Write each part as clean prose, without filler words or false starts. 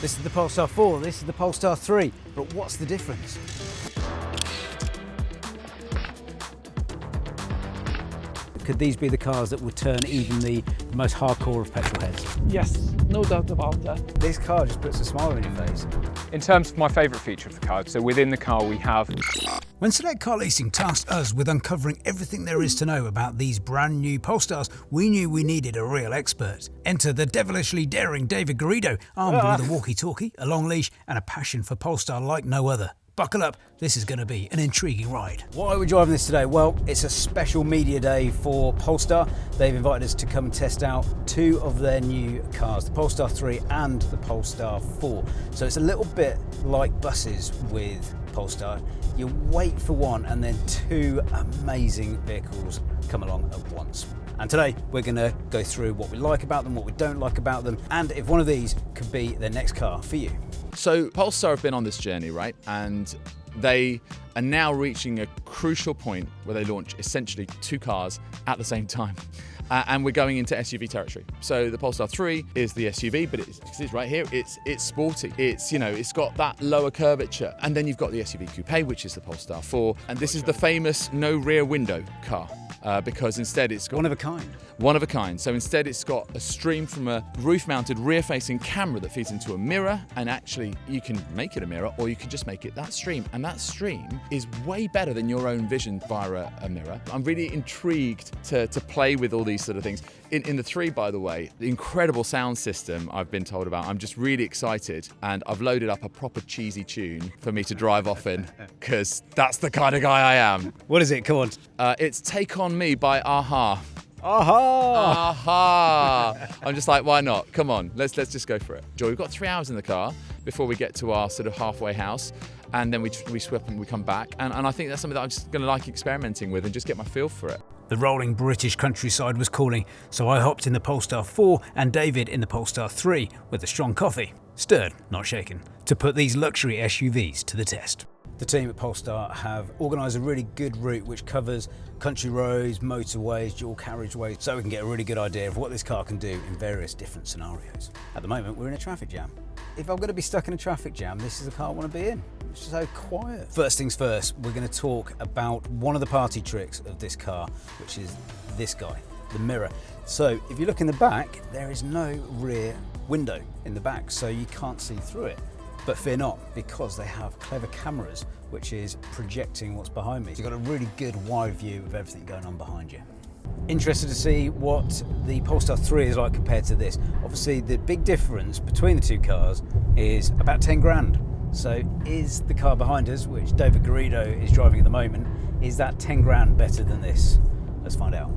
This is the Polestar 4, this is the Polestar 3, but what's the difference? Could these be the cars that would turn even the most hardcore of petrol heads? Yes, no doubt about that. This car just puts a smile on your face. In terms of my favourite feature of the car, so within the car we have... When Select Car Leasing tasked us with uncovering everything there is to know about these brand new Polestars, we knew we needed a real expert. Enter the devilishly daring David Garrido, armed with a walkie-talkie, a long leash and a passion for Polestar like no other. Buckle up, this is going to be an intriguing ride. Why are we driving this today? Well, it's a special media day for Polestar. They've invited us to come and test out two of their new cars, the Polestar 3 and the Polestar 4. So it's a little bit like buses with Polestar. You wait for one and then two amazing vehicles come along at once. And today we're going to go through what we like about them, what we don't like about them, and if one of these could be the next car for you. So Polestar have been on this journey, right? And they are now reaching a crucial point where they launch essentially two cars at the same time. And we're going into SUV territory. So the Polestar 3 is the SUV, but it's right here. It's sporty. It's got that lower curvature. And then you've got the SUV coupe, which is the Polestar 4. And this is the famous no rear window car. Because instead it's got... One of a kind. One of a kind. So instead it's got a stream from a roof-mounted rear-facing camera that feeds into a mirror, and actually you can make it a mirror or you can just make it that stream. And that stream is way better than your own vision via a mirror. I'm really intrigued to play with all these sort of things. In the 3, by the way, the incredible sound system I've been told about. I'm just really excited, and I've loaded up a proper cheesy tune for me to drive off in, because that's the kind of guy I am. What is it? Come on. It's Take On Me by Aha. Aha! Aha! I'm just like, why not? Come on, let's just go for it. Joy, we've got 3 hours in the car before we get to our sort of halfway house, and then we swap and we come back. And I think that's something that I'm just going to like experimenting with and just get my feel for it. The rolling British countryside was calling, so I hopped in the Polestar 4 and David in the Polestar 3 with a strong coffee, stirred, not shaken, to put these luxury SUVs to the test. The team at Polestar have organised a really good route which covers country roads, motorways, dual carriageways, so we can get a really good idea of what this car can do in various different scenarios. At the moment, we're in a traffic jam. If I'm going to be stuck in a traffic jam, this is the car I want to be in. It's so quiet. First things first, we're going to talk about one of the party tricks of this car, which is this guy, the mirror. So if you look in the back, there is no rear window in the back, so you can't see through it. But fear not, because they have clever cameras which is projecting what's behind me. So you've got a really good wide view of everything going on behind you. Interested to see what the Polestar 3 is like compared to this. Obviously the big difference between the two cars is about 10 grand. So is the car behind us, which David Garrido is driving at the moment, is that 10 grand better than this? Let's find out.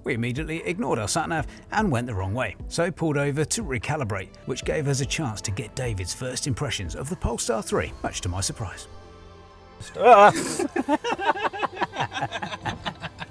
We immediately ignored our sat-nav and went the wrong way, so pulled over to recalibrate, which gave us a chance to get David's first impressions of the Polestar 3, much to my surprise.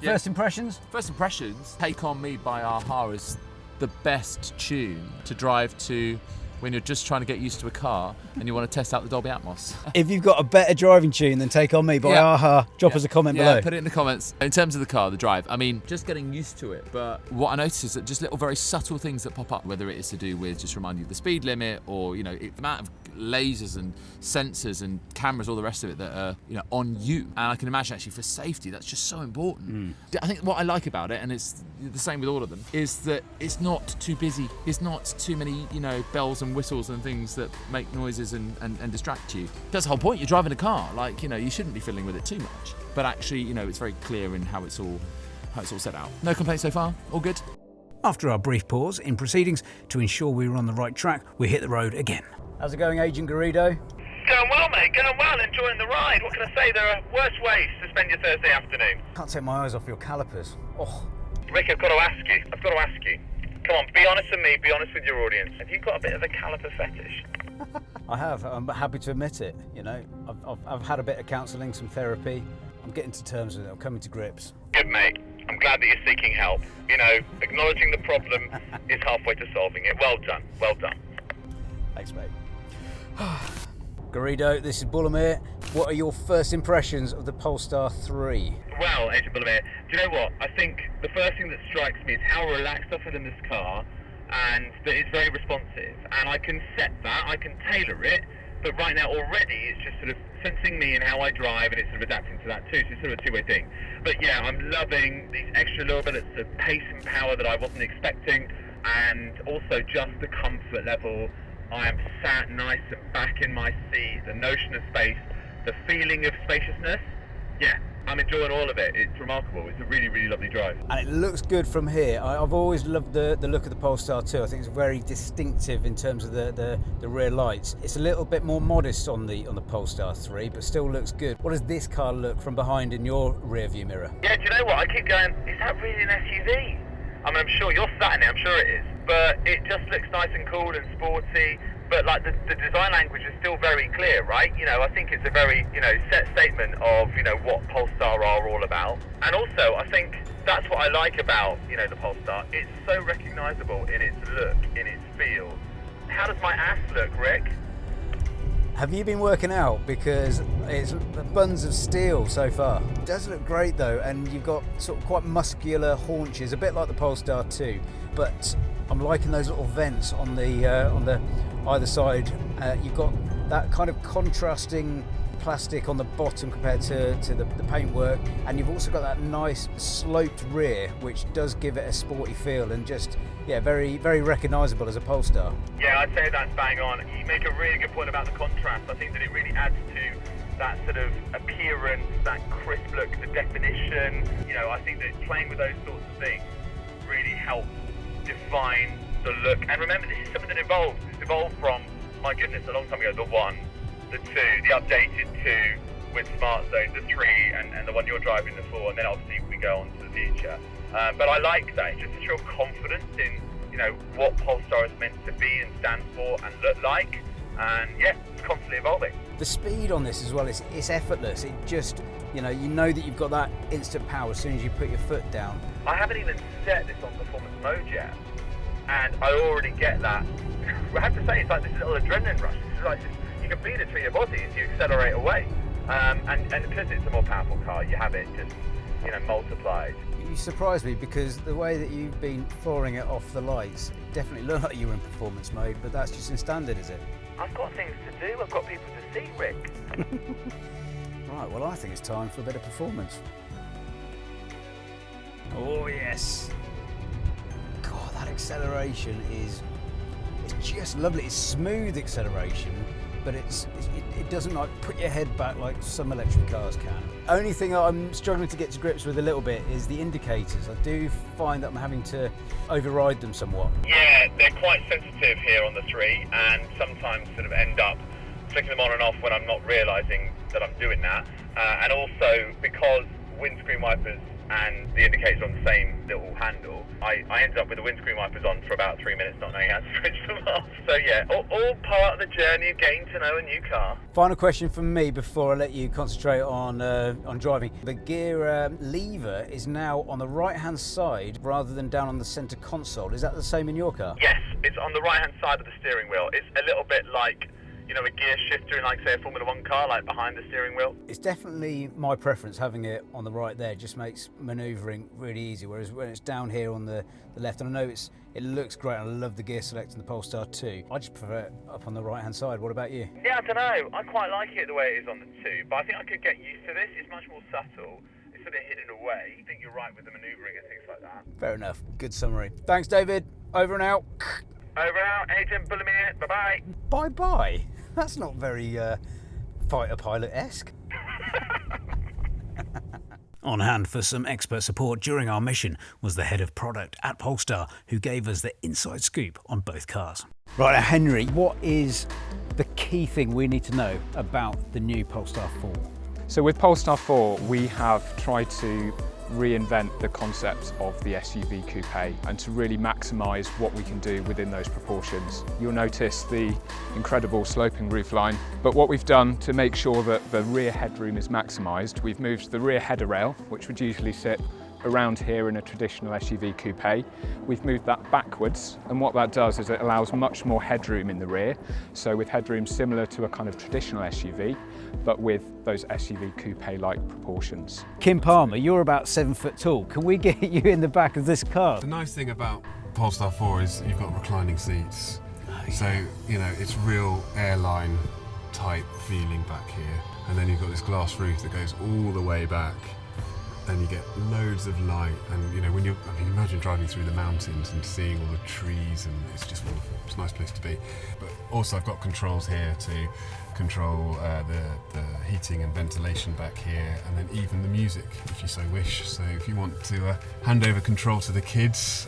First impressions? First impressions, Take On Me by Aha is the best tune to drive to when you're just trying to get used to a car and you want to test out the Dolby Atmos. If you've got a better driving tune than Take On Me by Aha, drop us a comment below. Yeah, put it in the comments. In terms of the car, the drive, I mean, just getting used to it. But what I noticed is that just little very subtle things that pop up, whether it is to do with just reminding you of the speed limit or, the amount of lasers and sensors and cameras, all the rest of it that are, on you. And I can imagine actually for safety, that's just so important. I think what I like about it, and it's the same with all of them, is that it's not too busy. It's not too many, bells and whistles and things that make noises and distract you. That's the whole point. You're driving a car. Like, you shouldn't be fiddling with it too much. But actually, it's very clear in how it's all set out. No complaints so far. All good. After our brief pause in proceedings to ensure we were on the right track, we hit the road again. How's it going, Agent Garrido? Going well, mate. Going well. Enjoying the ride. What can I say? There are worse ways to spend your Thursday afternoon. Can't take my eyes off your calipers. Oh. Rick, I've got to ask you. Come on, be honest with me. Be honest with your audience. Have you got a bit of a caliper fetish? I have. I'm happy to admit it. I've had a bit of counselling, some therapy. I'm getting to terms with it. I'm coming to grips. Good, mate. I'm glad that you're seeking help. Acknowledging the problem is halfway to solving it. Well done. Well done. Thanks, mate. Garrido, this is Bullemir. What are your first impressions of the Polestar 3? Well, Agent Bullemir, do you know what? I think the first thing that strikes me is how relaxed I feel in this car. and that it's very responsive. And I can set that, I can tailor it, but right now already it's just sort of sensing me and how I drive, and it's sort of adapting to that too, so it's sort of a two-way thing. But yeah, I'm loving these extra little bits of pace and power that I wasn't expecting, and also just the comfort level. I am sat nice and back in my seat, the notion of space, the feeling of spaciousness. Yeah, I'm enjoying all of it. It's remarkable. It's a really, really lovely drive. And it looks good from here. I've always loved the look of the Polestar too. I think it's very distinctive in terms of the rear lights. It's a little bit more modest on the Polestar 3, but still looks good. What does this car look from behind in your rear view mirror? Yeah, do you know what? I keep going, is that really an SUV? I mean, I'm sure you're sat in it, I'm sure it is. But it just looks nice and cool and sporty. But like the design language is still very clear, right? You know, I think it's a very, set statement of, what Polestar are all about. And also, I think that's what I like about, the Polestar. It's so recognisable in its look, in its feel. How does my ass look, Rick? Have you been working out? Because it's buns of steel so far. It does look great though, and you've got sort of quite muscular haunches, a bit like the Polestar 2. But I'm liking those little vents on the either side. You've got that kind of contrasting plastic on the bottom compared to the paintwork, and you've also got that nice sloped rear, which does give it a sporty feel and just, very, very recognisable as a Polestar. Yeah, I'd say that's bang on. You make a really good point about the contrast. I think that it really adds to that sort of appearance, that crisp look, the definition. I think that playing with those sorts of things really helps define the look. And remember, this is something that evolved. It's evolved from, my goodness, a long time ago, the 1, the 2, the updated 2 with Smart Zone, the 3, and the one you're driving, the 4, and then obviously we go on to the future. But I like that. It just shows confidence in, what Polestar is meant to be and stand for and look like. And yeah, it's constantly evolving. The speed on this as well, it's effortless. It just, you know that you've got that instant power as soon as you put your foot down. I haven't even set this on performance mode yet, and I already get that. I have to say, it's like this little adrenaline rush. It's like you can feel it through your body as you accelerate away. And because it's a more powerful car, you have it just, multiplied. You surprised me because the way that you've been flooring it off the lights, it definitely looked like you were in performance mode, but that's just in standard, is it? I've got things to do. I've got people to see, Rick. Right, well, I think it's time for a bit of performance. Oh, yes. God, that acceleration is just lovely. It's smooth acceleration, but it doesn't like put your head back like some electric cars can. Only thing I'm struggling to get to grips with a little bit is the indicators. I do find that I'm having to override them somewhat. Yeah, they're quite sensitive here on the 3, and sometimes sort of end up flicking them on and off when I'm not realising that I'm doing that. And also because windscreen wipers and the indicators on the same little handle, I ended up with the windscreen wipers on for about 3 minutes, not knowing how to switch them off. So yeah, all part of the journey of getting to know a new car. Final question from me before I let you concentrate on driving. The gear lever is now on the right-hand side rather than down on the centre console. Is that the same in your car? Yes, it's on the right-hand side of the steering wheel. It's a little bit like, a gear shifter in, like, say, a Formula 1 car, like behind the steering wheel. It's definitely my preference having it on the right there. It just makes manoeuvring really easy, whereas when it's down here on the left, and I know it looks great, and I love the gear select in the Polestar 2. I just prefer it up on the right-hand side. What about you? Yeah, I don't know. I quite like it the way it is on the 2, but I think I could get used to this. It's much more subtle. It's sort of hidden away. I think you're right with the manoeuvring and things like that. Fair enough. Good summary. Thanks, David. Over and out. Over and out. Agent Bullimir. Bye-bye. Bye-bye. That's not very fighter pilot-esque. On hand for some expert support during our mission was the head of product at Polestar, who gave us the inside scoop on both cars. Right, now, Henry, what is the key thing we need to know about the new Polestar 4? So with Polestar 4, we have tried to reinvent the concept of the SUV coupe and to really maximise what we can do within those proportions. You'll notice the incredible sloping roofline, but what we've done to make sure that the rear headroom is maximised, we've moved the rear header rail, which would usually sit around here in a traditional SUV coupe. We've moved that backwards, and what that does is it allows much more headroom in the rear, so with headroom similar to a kind of traditional SUV, but with those SUV coupe-like proportions. Kim Palmer, you're about 7 foot tall. Can we get you in the back of this car? The nice thing about Polestar 4 is you've got reclining seats. So, you know, it's real airline type feeling back here. And then you've got this glass roof that goes all the way back, and you get loads of light. And, you know, when you're, I mean, imagine driving through the mountains and seeing all the trees, and it's just wonderful. It's a nice place to be. But also I've got controls here to control the heating and ventilation back here, and then even the music if you so wish. So if you want to hand over control to the kids,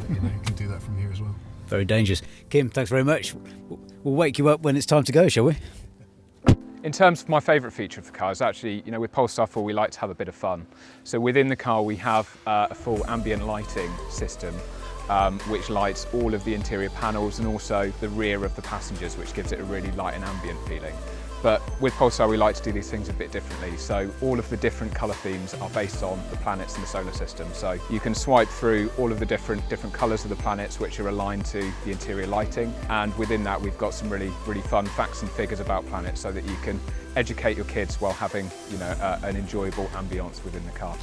you know, you can do that from here as well. Very dangerous. Kim, thanks very much. We'll wake you up when it's time to go, shall we? In terms of my favourite feature of the car is actually, you know, with Polestar 4 we like to have a bit of fun. So within the car we have a full ambient lighting system which lights all of the interior panels and also the rear of the passengers, which gives it a really light and ambient feeling. But with Polestar we like to do these things a bit differently. So all of the different colour themes are based on the planets in the solar system. So you can swipe through all of the different colours of the planets which are aligned to the interior lighting. And within that we've got some really fun facts and figures about planets so that you can educate your kids while having, you know, an enjoyable ambience within the car.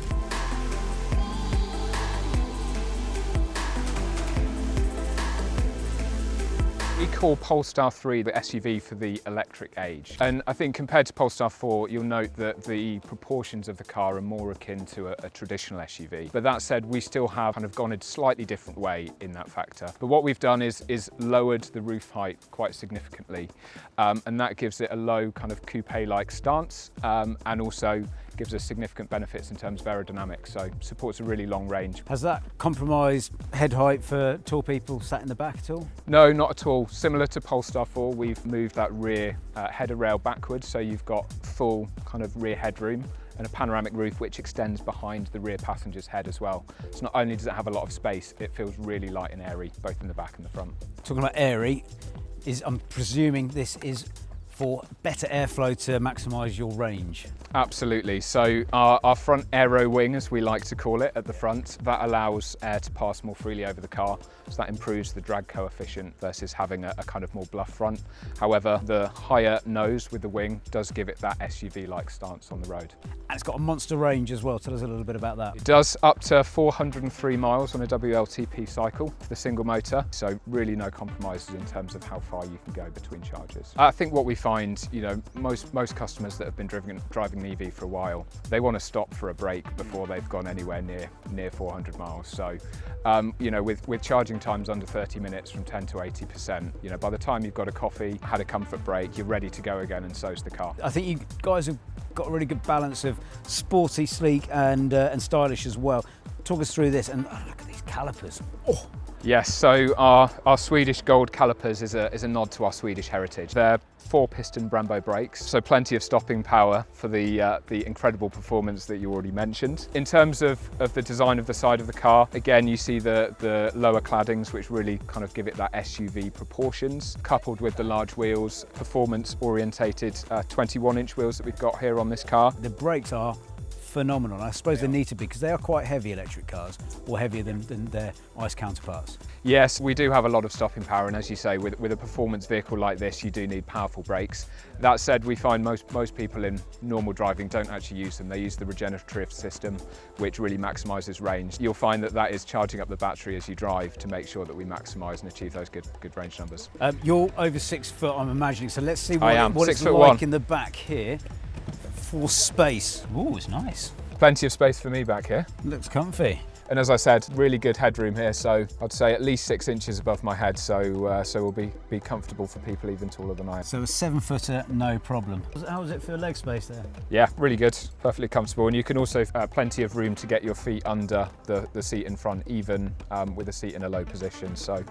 We call Polestar 3 the SUV for the electric age. And I think compared to Polestar 4, you'll note that the proportions of the car are more akin to a traditional SUV. But that said, we still have kind of gone a slightly different way in that factor. But what we've done is lowered the roof height quite significantly. And that gives it a low kind of coupe-like stance, and also gives us significant benefits in terms of aerodynamics, so supports a really long range. Has that compromised head height for tall people sat in the back at all? No, not at all. Similar to Polestar 4, we've moved that rear header rail backwards, so you've got full kind of rear headroom and a panoramic roof which extends behind the rear passenger's head as well. So not only does it have a lot of space, it feels really light and airy, both in the back and the front. Talking about airy, I'm presuming this is for better airflow to maximise your range. Absolutely. So our front aero wing, as we like to call it, at the front, that allows air to pass more freely over the car. So that improves the drag coefficient versus having a kind of more bluff front. However, the higher nose with the wing does give it that SUV-like stance on the road. And it's got a monster range as well. Tell us a little bit about that. It does up to 403 miles on a WLTP cycle, the single motor. So really no compromises in terms of how far you can go between charges. I think what we find, you know, most customers that have been driving an EV for a while, they want to stop for a break before they've gone anywhere near 400 miles. So, you know, with charging times under 30 minutes from 10 to 80%, you know, by the time you've got a coffee, had a comfort break, you're ready to go again, and so's the car. I think you guys have got a really good balance of sporty, sleek, and stylish as well. Talk us through this, and look at these calipers. Oh. Yes, so our Swedish gold calipers is a nod to our Swedish heritage. They're 4-piston Brembo brakes, so plenty of stopping power for the incredible performance that you already mentioned. In terms of the design of the side of the car, again you see the lower claddings which really kind of give it that SUV proportions, coupled with the large wheels, performance orientated 21-inch wheels that we've got here on this car. The brakes are phenomenal. I suppose they need to be, because they are quite heavy electric cars, or heavier than their ICE counterparts. Yes, we do have a lot of stopping power, and as you say, with a performance vehicle like this, you do need powerful brakes. That said, we find most people in normal driving don't actually use them. They use the regenerative system, which really maximises range. You'll find that is charging up the battery as you drive to make sure that we maximise and achieve those good range numbers. You're over 6 foot, I'm imagining, so let's see what it's 6'1" like in the back here. For space. Ooh, it's nice. Plenty of space for me back here. Looks comfy. And as I said, really good headroom here, so I'd say at least 6 inches above my head, so we'll be comfortable for people even taller than I am. So a 7-footer, no problem. How was it for leg space there? Yeah, really good, perfectly comfortable, and you can also plenty of room to get your feet under the seat in front, even with the seat in a low position. So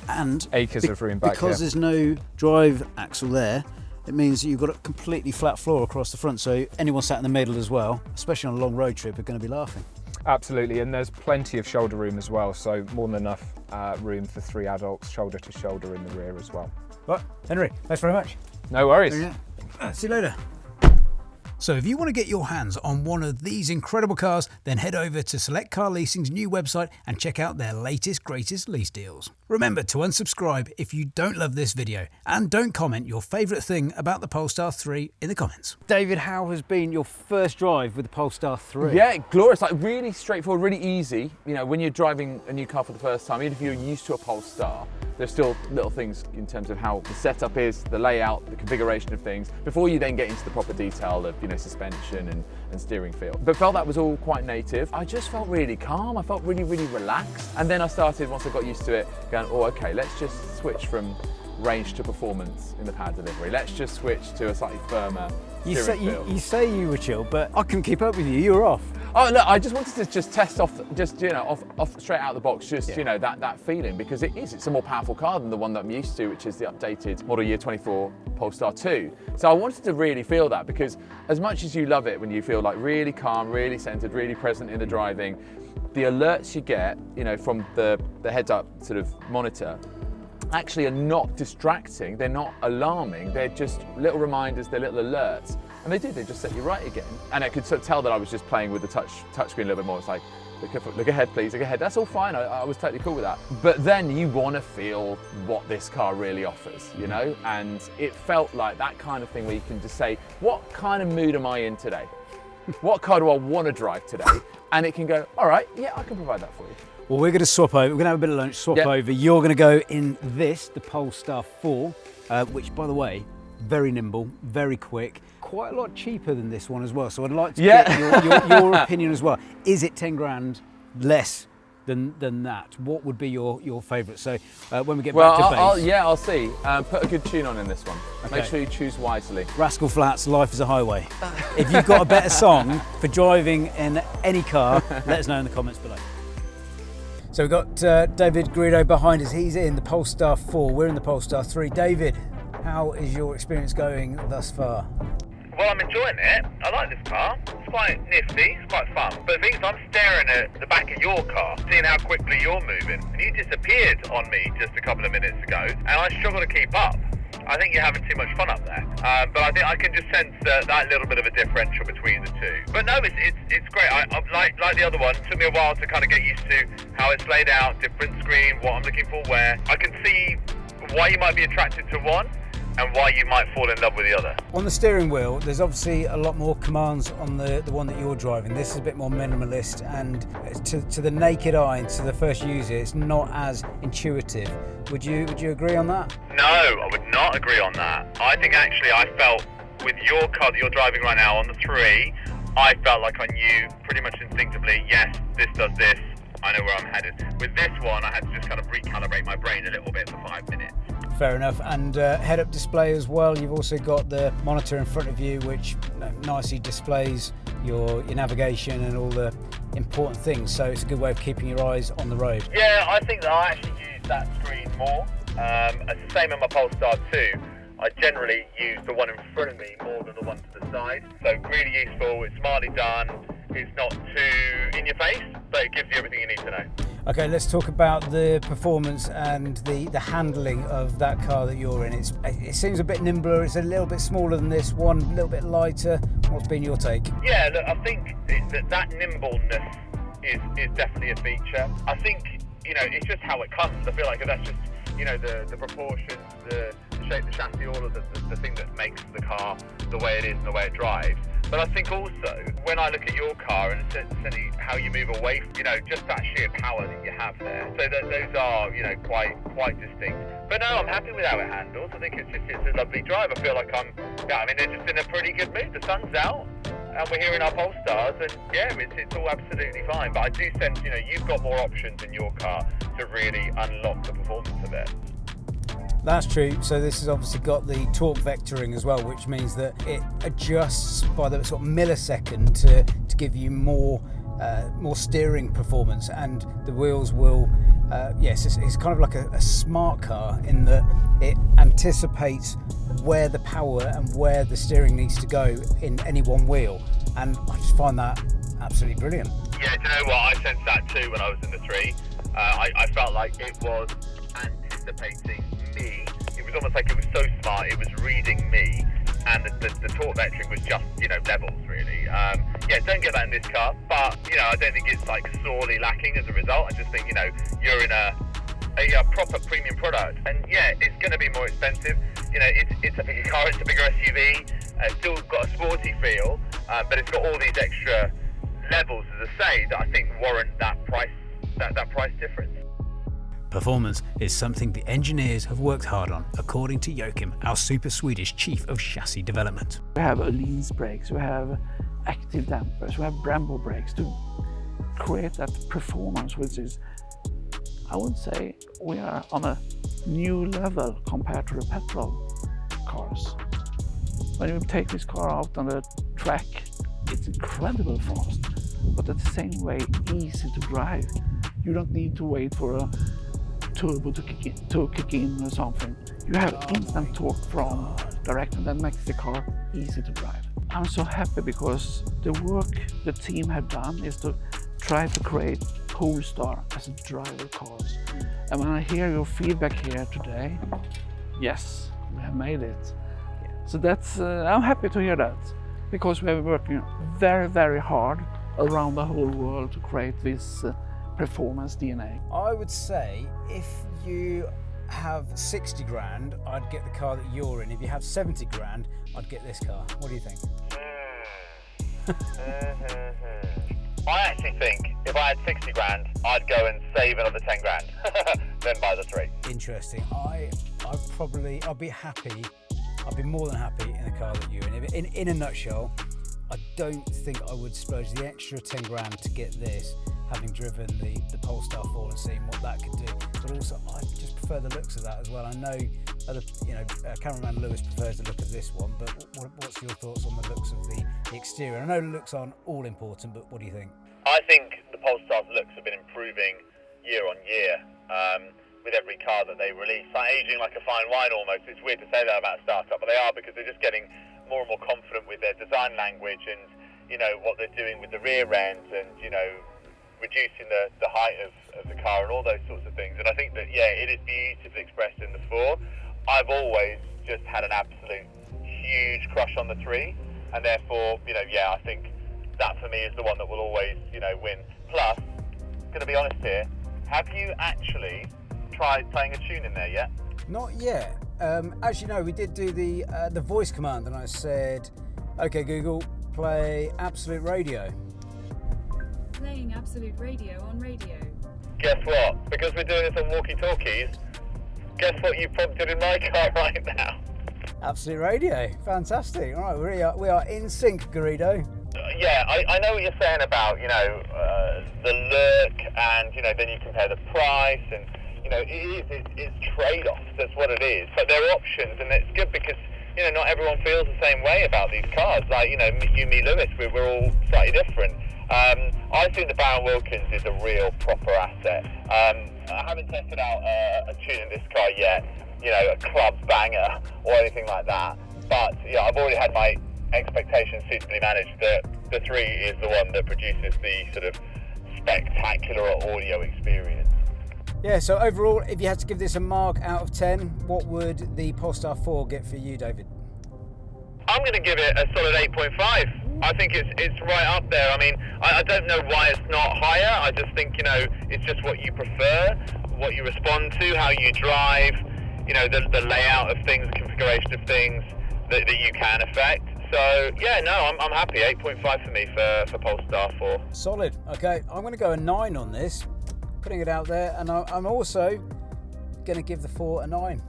and acres of room back here. Because there's no drive axle there, it means you've got a completely flat floor across the front, so anyone sat in the middle as well, especially on a long road trip, are going to be laughing. Absolutely, and there's plenty of shoulder room as well, so more than enough room for 3 adults, shoulder to shoulder in the rear as well. Right, Henry, thanks very much. No worries. See you later. So if you want to get your hands on one of these incredible cars, then head over to Select Car Leasing's new website and check out their latest, greatest lease deals. Remember to unsubscribe if you don't love this video, and don't comment your favourite thing about the Polestar 3 in the comments. David, how has been your first drive with the Polestar 3? Yeah, glorious, like really straightforward, really easy. You know, when you're driving a new car for the first time, even if you're used to a Polestar, there's still little things in terms of how the setup is, the layout, the configuration of things, before you then get into the proper detail of, you know, suspension and steering feel. But felt that was all quite native. I just felt really calm, I felt really, really relaxed. And then I started, once I got used to it, going, oh, okay, let's just switch from range to performance in the power delivery. Let's just switch to a slightly firmer steering feel. You say you were chill, but I couldn't keep up with you. You were off. Oh look, I just wanted to just test off, just you know, off straight out of the box, just you know that feeling, because it's a more powerful car than the one that I'm used to, which is the updated model year 24 Polestar 2. So I wanted to really feel that, because as much as you love it when you feel like really calm, really centered, really present in the driving, the alerts you get, you know, from the heads-up sort of monitor, actually are not distracting, they're not alarming, they're just little reminders, they're little alerts. And they just set you right again. And I could sort of tell that I was just playing with the touchscreen a little bit more. It's like, look ahead please, look ahead. That's all fine, I was totally cool with that. But then you want to feel what this car really offers, you know? And it felt like that kind of thing where you can just say, what kind of mood am I in today? What car do I want to drive today? And it can go, all right, yeah, I can provide that for you. Well, we're going to swap over. We're going to have a bit of lunch, swap over. You're going to go in this, the Polestar 4, which, by the way, very nimble, very quick, quite a lot cheaper than this one as well. So I'd like to get your opinion as well. Is it 10 grand less than that? What would be your favourite? So when we get back to base. I'll see. Put a good tune on in this one. Okay. Make sure you choose wisely. Rascal Flatts, Life is a Highway. If you've got a better song for driving in any car, let us know in the comments below. So we've got David Garrido behind us. He's in the Polestar 4. We're in the Polestar 3. David, how is your experience going thus far? Well, I'm enjoying it. I like this car. It's quite nifty, it's quite fun. But the thing is, I'm staring at the back of your car, seeing how quickly you're moving. And you disappeared on me just a couple of minutes ago, and I struggle to keep up. I think you're having too much fun up there. But I think I can just sense that little bit of a differential between the two. But no, it's great. I like the other one, it took me a while to kind of get used to how it's laid out, different screen, what I'm looking for where. I can see why you might be attracted to one and why you might fall in love with the other. On the steering wheel, there's obviously a lot more commands on the one that you're driving. This is a bit more minimalist, and to the naked eye and to the first user, it's not as intuitive. Would you agree on that? No, I would not agree on that. I think actually I felt with your car that you're driving right now on the 3, I felt like I knew pretty much instinctively, yes, this does this, I know where I'm headed. With this one, I had to just kind of recalibrate my brain a little bit for 5 minutes. Fair enough. And head-up display as well. You've also got the monitor in front of you, which nicely displays your navigation and all the important things. So it's a good way of keeping your eyes on the road. Yeah, I think that I actually use that screen more. It's the same in my Polestar 2. I generally use the one in front of me more than the one to the side. So really useful, it's smartly done, it's not too in your face, but it gives you everything you need to know. Okay, let's talk about the performance and the handling of that car that you're in. It seems a bit nimbler, it's a little bit smaller than this one, a little bit lighter. What's been your take? Yeah, look, I think that nimbleness is definitely a feature. I think, you know, it's just how it comes. I feel like that's just, you know, the proportions, the shape, the chassis, all of the thing that makes the car the way it is and the way it drives. But I think also, when I look at your car and essentially how you move away, you know, just that sheer power that you have there. So those are, you know, quite distinct. But no, I'm happy with how it handles. I think it's a lovely drive. I feel like they're just in a pretty good mood. The sun's out and we're here in our Polestars, and yeah, it's all absolutely fine. But I do sense, you know, you've got more options in your car to really unlock the performance of it. That's true. So this has obviously got the torque vectoring as well, which means that it adjusts by the sort of millisecond to give you more steering performance, and the wheels will. Yes, it's kind of like a smart car in that it anticipates where the power and where the steering needs to go in any one wheel, and I just find that absolutely brilliant. Yeah, do you know what? I sensed that too when I was in the 3. I felt like it was anticipating me. It was almost like it was so smart, it was reading me and the torque vectoring was just, you know, levels really. Yeah, don't get that in this car, but, you know, I don't think it's like sorely lacking as a result. I just think, you know, you're in a proper premium product, and yeah, it's going to be more expensive. You know, it's a bigger car, it's a bigger SUV, it's still got a sporty feel, but it's got all these extra levels, as I say, that I think warrant that price, that price difference. Performance is something the engineers have worked hard on, according to Joachim, our super Swedish chief of chassis development. We have lease brakes, we have active dampers, we have Brembo brakes to create that performance, which is, I would say, we are on a new level compared to the petrol cars. When you take this car out on the track, it's incredibly fast, but at the same way easy to drive. You don't need to wait for a turbo to kick in or something. You have instant torque from direct, and that makes the car easy to drive. I'm so happy because the work the team have done is to try to create Polestar as a driver cars. And when I hear your feedback here today, yes, we have made it. So that's, I'm happy to hear that, because we are working very, very hard around the whole world to create this performance DNA. I would say if you have 60 grand, I'd get the car that you're in. If you have 70 grand, I'd get this car. What do you think? I actually think if I had 60 grand, I'd go and save another 10 grand, then buy the 3. Interesting. I'd be happy. I'd be more than happy in the car that you're in. In a nutshell, I don't think I would splurge the extra 10 grand to get this, having driven the Polestar 4 and seeing what that could do. But also, I just prefer the looks of that as well. I know, cameraman Lewis prefers the look of this one, but what's your thoughts on the looks of the exterior? I know the looks aren't all important, but what do you think? I think the Polestar's looks have been improving year on year with every car that they release. Like aging like a fine wine almost. It's weird to say that about a startup, but they are, because they're just getting more and more confident with their design language and, you know, what they're doing with the rear end and, you know, reducing the height of the car and all those sorts of things. And I think that, yeah, it is beautifully expressed in the 4. I've always just had an absolute huge crush on the 3, and therefore, you know, yeah, I think that for me is the one that will always, you know, win. Plus, going to be honest here, have you actually tried playing a tune in there yet? Not yet. As you know, we did do the voice command, and I said, "Okay, Google, play Absolute Radio." Playing Absolute Radio on radio. Guess what? Because we're doing this on walkie-talkies, guess what you prompted in my car right now? Absolute Radio. Fantastic. All right, we are in sync, Garrido. Yeah, I know what you're saying about, you know, the look, and, you know, then you compare the price, and, you know, it's trade-offs, that's what it is. But there are options, and it's good because, you know, not everyone feels the same way about these cars. Like, you know, you, me, Lewis, we're all slightly different. I think the Baron Wilkins is a real proper asset. I haven't tested out a tune in this car yet, you know, a club banger or anything like that. But, yeah, I've already had my expectations suitably managed that the 3 is the one that produces the sort of spectacular audio experience. Yeah, so overall, if you had to give this a mark out of 10, what would the Polestar 4 get for you, David? I'm going to give it a solid 8.5. I think it's right up there. I mean, I don't know why it's not higher. I just think, you know, it's just what you prefer, what you respond to, how you drive, you know, the layout of things, the configuration of things that you can affect. So, yeah, no, I'm happy. 8.5 for me for Polestar 4. Solid. Okay, I'm going to go a 9 on this, putting it out there, and I'm also going to give the 4 a 9.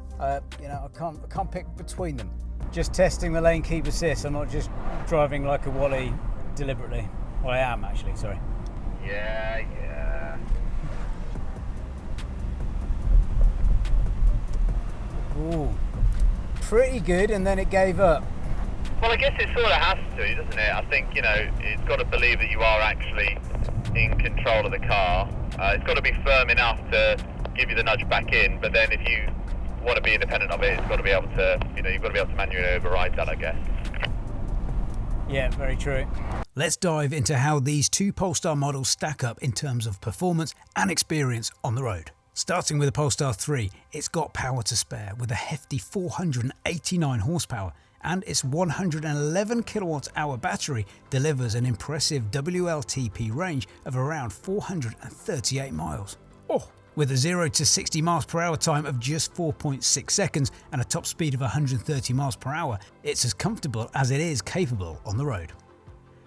You know, I can't pick between them. Just testing the lane keep assist. I'm not just driving like a Wally deliberately. Well, I am actually, sorry. Yeah. Ooh, pretty good, and then it gave up. Well, I guess it sort of has to, doesn't it? I think, you know, it's got to believe that you are actually in control of the car. It's got to be firm enough to give you the nudge back in, but then if you want to be independent of it, it's got to be able to, you know, you've got to be able to manually override that, I guess. Yeah, very true. Let's dive into how these two Polestar models stack up in terms of performance and experience on the road. Starting with the Polestar 3, it's got power to spare with a hefty 489 horsepower and its 111 kilowatt hour battery delivers an impressive WLTP range of around 438 miles. Oh! With a 0 to 60 miles per hour time of just 4.6 seconds and a top speed of 130 miles per hour, it's as comfortable as it is capable on the road.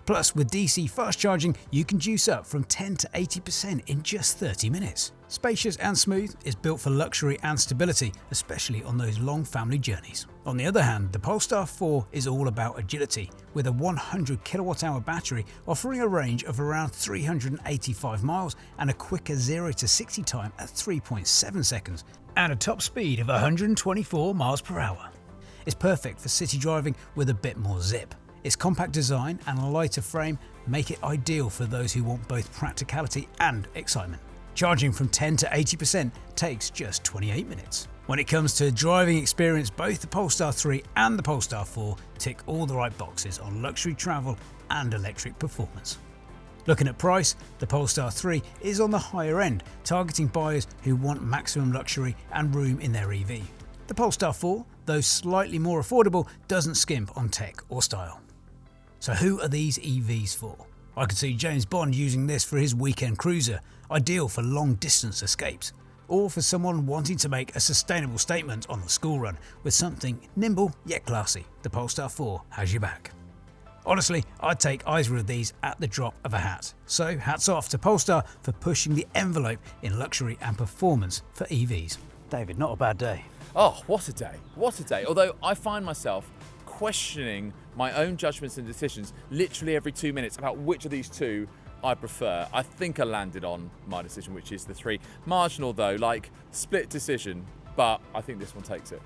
Plus, with DC fast charging, you can juice up from 10 to 80% in just 30 minutes. Spacious and smooth, it's built for luxury and stability, especially on those long family journeys. On the other hand, the Polestar 4 is all about agility, with a 100 kilowatt hour battery offering a range of around 385 miles and a quicker 0 to 60 time at 3.7 seconds, and a top speed of 124 miles per hour. It's perfect for city driving with a bit more zip. Its compact design and a lighter frame make it ideal for those who want both practicality and excitement. Charging from 10 to 80% takes just 28 minutes. When it comes to driving experience, both the Polestar 3 and the Polestar 4 tick all the right boxes on luxury travel and electric performance. Looking at price, the Polestar 3 is on the higher end, targeting buyers who want maximum luxury and room in their EV. The Polestar 4, though slightly more affordable, doesn't skimp on tech or style. So who are these EVs for? I could see James Bond using this for his weekend cruiser, ideal for long distance escapes, or for someone wanting to make a sustainable statement on the school run with something nimble yet classy. The Polestar 4 has your back. Honestly, I'd take either of these at the drop of a hat. So hats off to Polestar for pushing the envelope in luxury and performance for EVs. David, not a bad day. Oh, what a day. What a day. Although I find myself questioning my own judgments and decisions literally every 2 minutes about which of these two I prefer. I think I landed on my decision, which is the 3. Marginal though, like split decision, but I think this one takes it.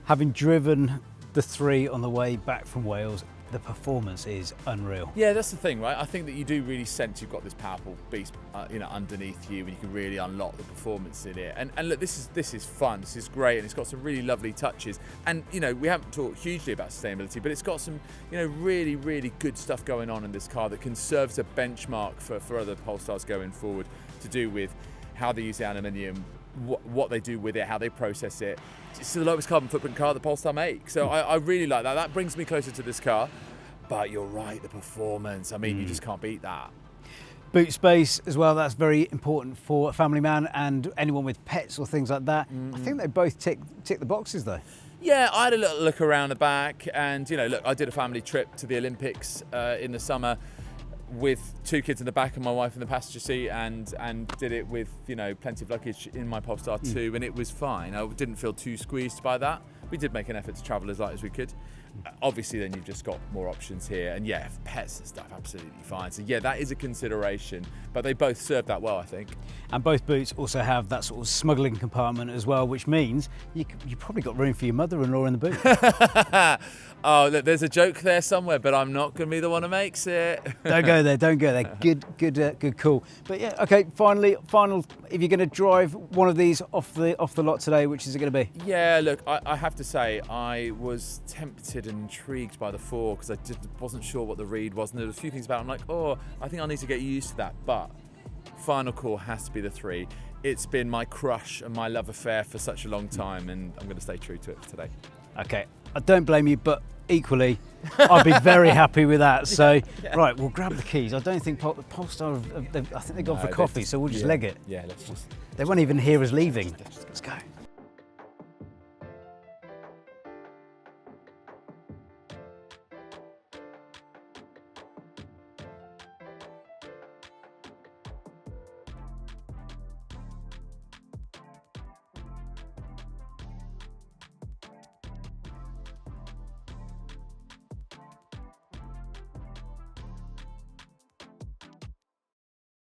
Having driven the 3 on the way back from Wales, the performance is unreal. Yeah, that's the thing, right? I think that you do really sense you've got this powerful beast, underneath you, and you can really unlock the performance in it. And look, this is fun. This is great, and it's got some really lovely touches. And we haven't talked hugely about sustainability, but it's got some, really, really good stuff going on in this car that can serve as a benchmark for other Polestars going forward, to do with how they use the aluminium, what they do with it, how they process it. It's the lowest carbon footprint car that Polestar makes. So I really like that. That brings me closer to this car. But you're right, the performance, you just can't beat that. Boot space as well, that's very important for a family man and anyone with pets or things like that. I think they both tick the boxes though. Yeah, I had a little look around the back, and look, I did a family trip to the Olympics in the summer with 2 kids in the back and my wife in the passenger seat, and did it with plenty of luggage in my Polestar 2, and it was fine. I didn't feel too squeezed by that. We did make an effort to travel as light as we could. Obviously then you've just got more options here, and yeah, pets and stuff, absolutely fine. So yeah, that is a consideration, but they both serve that well, I think. And both boots also have that sort of smuggling compartment as well, which means you probably got room for your mother-in-law in the boot. Oh, look, there's a joke there somewhere, but I'm not going to be the one who makes it. Don't go there. Good call. But yeah, okay, final, if you're going to drive one of these off the lot today, which is it going to be? Yeah, look, I have to say, I was tempted and intrigued by the 4 because I wasn't sure what the read was, and there were a few things about it. I'm like, oh, I think I need to get used to that, but final call has to be the 3. It's been my crush and my love affair for such a long time, and I'm going to stay true to it for today. Okay, I don't blame you, but equally, I'd be very happy with that. So, right, we'll grab the keys. I don't think Polestar, I think they've gone for coffee, so we'll just leg it. Yeah, let's just... They won't even hear us leaving. Let's go.